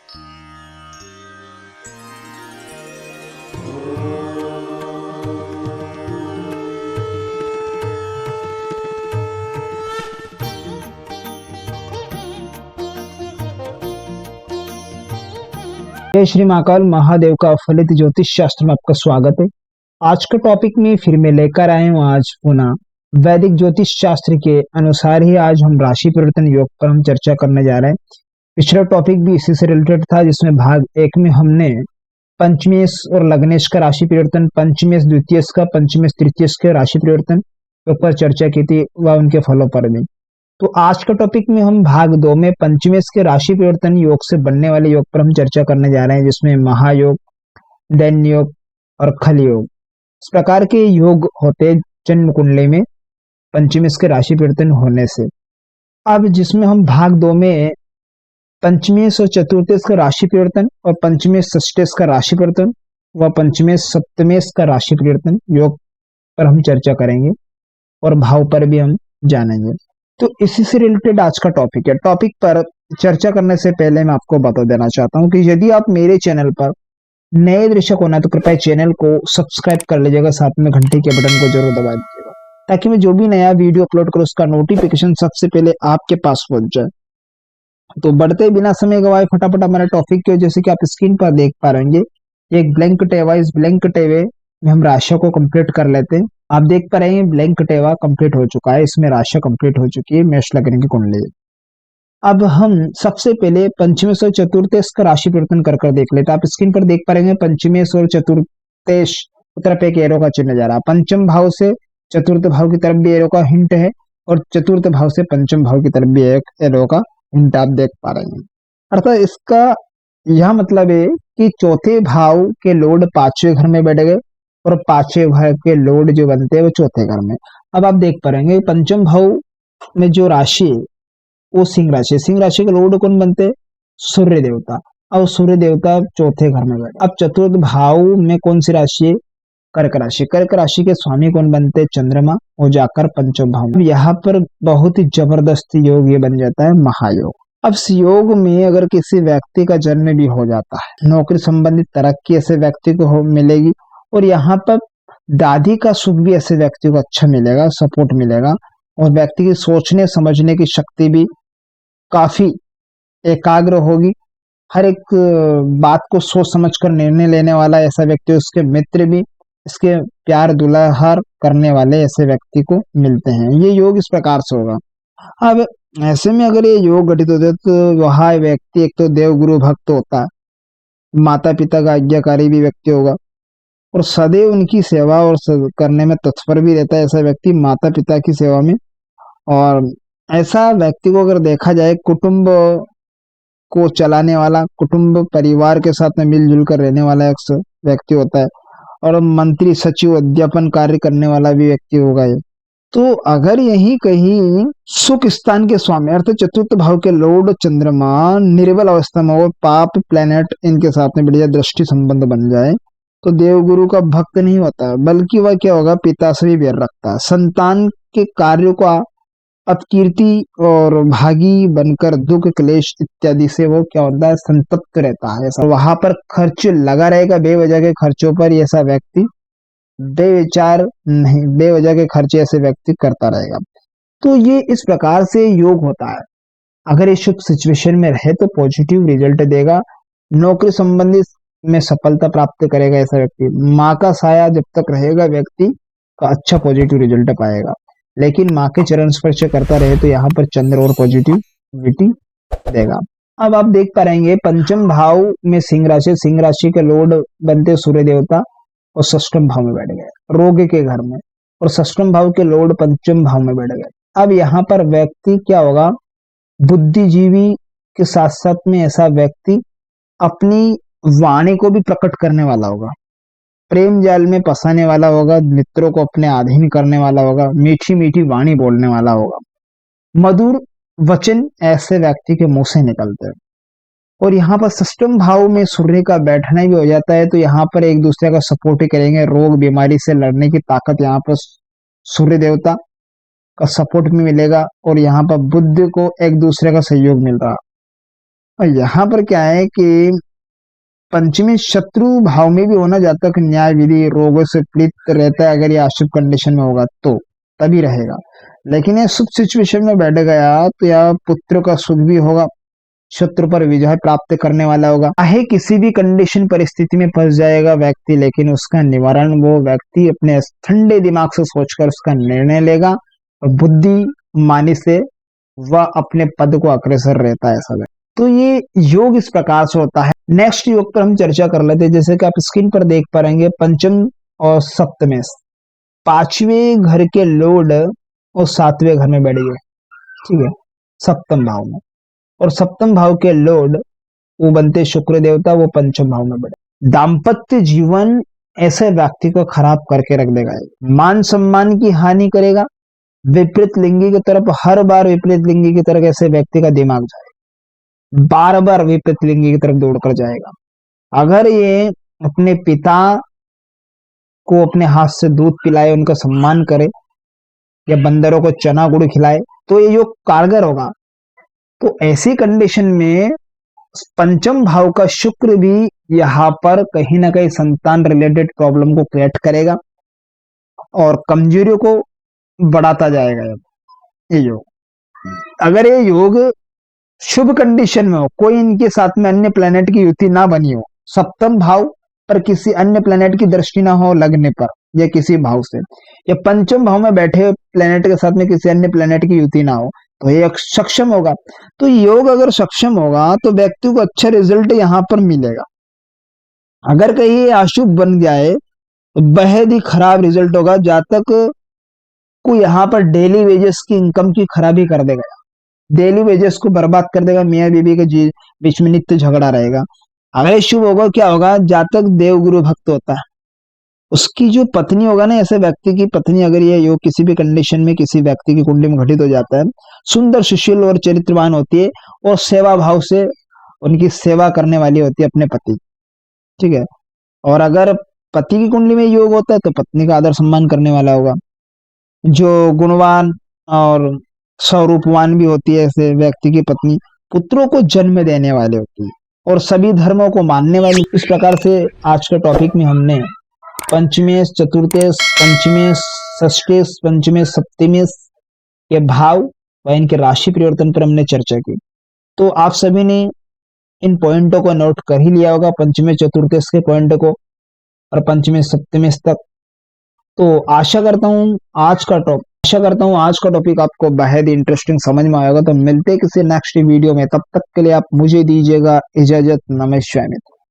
जय श्री महाकाल महादेव का फलित ज्योतिष शास्त्र में आपका स्वागत है। आज के टॉपिक में फिर मैं लेकर आया हूँ आज पुनः वैदिक ज्योतिष शास्त्र के अनुसार ही आज हम राशि परिवर्तन योग पर हम चर्चा करने जा रहे हैं। पिछला टॉपिक भी इसी से रिलेटेड था, जिसमें भाग एक में हमने पंचमेश और लग्नेश का राशि परिवर्तन, पंचमेश द्वितीयश का, पंचमेश तृतीयश का राशि परिवर्तन योग पर चर्चा की थी व उनके फलों पर भी। तो आज का टॉपिक में हम भाग 2 में पंचमेश के राशि परिवर्तन योग से बनने वाले योग पर हम चर्चा करने जा रहे हैं, जिसमें महायोग, दैन्य योग और खल योग, इस प्रकार के योग होते हैं जन्म कुंडली में पंचमेश के राशि परिवर्तन होने से। अब जिसमें हम भाग 2 में पंचमेश और चतुर्थेश का राशि परिवर्तन और पंचमेश षष्ठेश का राशि परिवर्तन व पंचमेश सप्तमेश का राशि परिवर्तन योग पर हम चर्चा करेंगे और भाव पर भी हम जानेंगे। तो इसी से रिलेटेड आज का टॉपिक है। टॉपिक पर चर्चा करने से पहले मैं आपको बता देना चाहता हूं कि यदि आप मेरे चैनल पर नए दर्शक होना तो कृपया चैनल को सब्सक्राइब कर लीजिएगा, साथ में घंटे के बटन को जरूर दबा दीजिएगा ताकि मैं जो भी नया वीडियो अपलोड करूं उसका नोटिफिकेशन सबसे पहले आपके पास पहुंच जाए। तो बढ़ते बिना समय गवाए फटाफट हमारे टॉपिक के, जैसे कि आप स्क्रीन पर देख पा रहे हैं, एक ब्लैंक टेवा, इस ब्लैंक टेवे में हम राशियों को कंप्लीट कर लेते हैं। आप देख पा रहे हैं ब्लैंक टेवा कंप्लीट हो चुका है, इसमें राशियां कंप्लीट हो चुकी है मेष लग्न की कुंडली। अब हम सबसे पहले पंचमेश और चतुर्थेश का राशि परिवर्तन कर देख लेते हैं। आप स्क्रीन पर देख पा रहे हैं पंचमेश और चतुर्थेश की तरफ एक एरो का चिन्ह जा रहा है। पंचम भाव से चतुर्थ भाव की तरफ भी एरो का हिंट है और चतुर्थ भाव से पंचम भाव की तरफ भी एक एरो का हिंट आप देख पा रहे हैं। अर्थात इसका यह मतलब है कि चौथे भाव के लॉर्ड पांचवें घर में बैठ गए और पांचवें भाव के लॉर्ड जो बनते हैं वो चौथे घर में। अब आप देख पा रहे हैं पंचम भाव में जो राशि है वो सिंह राशि है। सिंह राशि के लॉर्ड कौन बनते हैं? सूर्य देवता। अब सूर्य देवता चौथे घर में बैठे। अब चतुर्थ भाव में कौन सी राशि है? कर्क राशि। कर्क राशि के स्वामी कौन बनते हैं? चंद्रमा, वो जाकर पंचम भाव में। यहाँ पर बहुत ही जबरदस्त योग ये बन जाता है महायोग। अब इस योग में अगर किसी व्यक्ति का जन्म भी हो जाता है, नौकरी संबंधित तरक्की ऐसे व्यक्ति को मिलेगी और यहाँ पर दादी का सुख भी ऐसे व्यक्ति को अच्छा मिलेगा, सपोर्ट मिलेगा और व्यक्ति की सोचने समझने की शक्ति भी काफी एकाग्र होगी। हर एक बात को सोच समझकर निर्णय लेने वाला ऐसा व्यक्ति, उसके मित्र भी इसके प्यार दुलार करने वाले ऐसे व्यक्ति को मिलते हैं। ये योग इस प्रकार से होगा। अब ऐसे में अगर ये योग घटित होते तो वह व्यक्ति एक तो देव गुरु भक्त होता है, माता पिता का आज्ञाकारी भी व्यक्ति होगा और सदैव उनकी सेवा और करने में तत्पर भी रहता है ऐसा व्यक्ति, माता पिता की सेवा में। और ऐसा व्यक्ति को अगर देखा जाए कुटुंब को चलाने वाला, कुटुंब परिवार के साथ में मिलजुल कर रहने वाला एक व्यक्ति होता है और मंत्री सचिव अध्यापन कार्य करने वाला भी व्यक्ति होगा ये। तो अगर यही कहीं सुख स्थान के स्वामी अर्थात चतुर्थ भाव के लॉर्ड चंद्रमा निर्बल अवस्था में और पाप प्लेनेट इनके साथ में बढ़िया दृष्टि संबंध बन जाए तो देवगुरु का भक्त नहीं होता, बल्कि वह क्या होगा? पिता से भी बैर रखता है। संतान के कार्यों का अपकीर्ति और भागी बनकर दुख क्लेश इत्यादि से वो क्या होता है? संतप्त रहता है। ऐसा वहां पर खर्च लगा रहेगा, बेवजह के खर्चों पर ऐसा व्यक्ति बेविचार नहीं, बेवजह के खर्चे ऐसे व्यक्ति करता रहेगा। तो ये इस प्रकार से योग होता है। अगर ये शुभ सिचुएशन में रहे तो पॉजिटिव रिजल्ट देगा, नौकरी संबंधित में सफलता प्राप्त करेगा ऐसा व्यक्ति। माँ का साया जब तक रहेगा व्यक्ति का अच्छा पॉजिटिव रिजल्ट पाएगा, लेकिन माँ के चरण स्पर्श करता रहे तो यहाँ पर चंद्र और पॉजिटिविटी देगा। अब आप देख पा रहेंगे पंचम भाव में सिंह राशि के लॉर्ड बनते सूर्य देवता और षष्ठम भाव में बैठ गए रोग के घर में, और षष्ठम भाव के लॉर्ड पंचम भाव में बैठ गए। अब यहाँ पर व्यक्ति क्या होगा? बुद्धिजीवी के साथ साथ में ऐसा व्यक्ति अपनी वाणी को भी प्रकट करने वाला होगा, प्रेम जाल में फंसाने वाला होगा, मित्रों को अपने अधीन करने वाला होगा, मीठी मीठी वाणी बोलने वाला होगा, मधुर वचन ऐसे व्यक्ति के मुंह से निकलते हैं। और यहाँ पर षष्ठम भाव में सूर्य का बैठना भी हो जाता है तो यहाँ पर एक दूसरे का सपोर्ट ही करेंगे, रोग बीमारी से लड़ने की ताकत यहाँ पर सूर्य देवता का सपोर्ट भी मिलेगा और यहाँ पर बुद्ध को एक दूसरे का सहयोग मिल रहा। और यहाँ पर क्या है कि पंचमी शत्रु भाव में भी होना, जब तक न्याय विधि रोगों से पीड़ित रहता है, अगर ये अशुभ कंडीशन में होगा तो तभी रहेगा। लेकिन ये शुभ सिचुएशन में बैठ गया तो यह पुत्र का सुख भी होगा, शत्रु पर विजय प्राप्त करने वाला होगा। चाहे किसी भी कंडीशन परिस्थिति में फंस जाएगा व्यक्ति, लेकिन उसका निवारण वो व्यक्ति अपने ठंडे दिमाग से सोचकर उसका निर्णय लेगा, और बुद्धि मानी से वह अपने पद को अग्रसर रहता है ऐसा। तो ये योग इस प्रकार से होता है। नेक्स्ट योग पर हम चर्चा कर लेते हैं। जैसे कि आप स्क्रीन पर देख पा रहेंगे, पंचम और सप्तमेश, पांचवें घर के लॉर्ड और सातवें घर में बैठ गए, ठीक है, सप्तम भाव में। और सप्तम भाव के लॉर्ड वो बनते शुक्र देवता, वो पंचम भाव में बैठे। दाम्पत्य जीवन ऐसे व्यक्ति को खराब करके रख देगा, मान सम्मान की हानि करेगा, विपरीत लिंगी की तरफ, हर बार विपरीत लिंगी की तरफ ऐसे व्यक्ति का दिमाग जाए, बार बार विपरीत लिंगी की तरफ दौड़कर जाएगा। अगर ये अपने पिता को अपने हाथ से दूध पिलाए, उनका सम्मान करे, या बंदरों को चना गुड़ खिलाए, तो ये योग कारगर होगा। तो ऐसी कंडीशन में पंचम भाव का शुक्र भी यहाँ पर कहीं ना कहीं संतान रिलेटेड प्रॉब्लम को क्रिएट करेगा और कमजोरियों को बढ़ाता जाएगा ये योग। अगर ये योग शुभ कंडीशन में हो, कोई इनके साथ में अन्य प्लेनेट की युति ना बनी हो, सप्तम भाव पर किसी अन्य प्लेनेट की दृष्टि ना हो लगने पर, या किसी भाव से, या पंचम भाव में बैठे प्लेनेट के साथ में किसी अन्य प्लेनेट की युति ना हो, तो ये सक्षम होगा। तो योग अगर सक्षम होगा तो व्यक्ति को अच्छा रिजल्ट यहाँ पर मिलेगा। अगर कहीं ये अशुभ बन जाए तो बेहद ही खराब रिजल्ट होगा, जहां तक को यहाँ पर डेली वेजेस की इनकम की खराबी कर देगा, डेली वेजेस को बर्बाद कर देगा, मियाँ बीबी के बीच में नित्य झगड़ा रहेगा। अगर शुभ होगा क्या होगा, जहां तक देव गुरु भक्त होता है उसकी जो पत्नी होगा ना, ऐसे व्यक्ति की पत्नी, अगर ये योग किसी भी कंडीशन में किसी व्यक्ति की कुंडली में घटित हो जाता है, सुंदर सुशील और चरित्रवान होती है, और सेवा भाव से उनकी सेवा करने वाली होती है अपने पति, ठीक है। और अगर पति की कुंडली में योग होता है तो पत्नी का आदर सम्मान करने वाला होगा, जो गुणवान और स्वरूपवान भी होती है ऐसे व्यक्ति की पत्नी, पुत्रों को जन्म देने वाली होती है और सभी धर्मों को मानने वाली। इस प्रकार से आज के टॉपिक में हमने पंचमेश, चतुर्थेश, पंचमेश, षष्ठेश, पंचमेश, सप्तमेश के भाव व इनके राशि परिवर्तन पर हमने चर्चा की। तो आप सभी ने इन पॉइंटों को नोट कर ही लिया होगा, पंचमेश चतुर्थेश के पॉइंट को और पंचमेश सप्तमेश तक। तो आशा करता हूँ आज का टॉपिक आपको बेहद इंटरेस्टिंग समझ में आएगा। तो मिलते हैं किसी नेक्स्ट वीडियो में, तब तक के लिए आप मुझे दीजिएगा इजाजत। नमस्कार मित्र।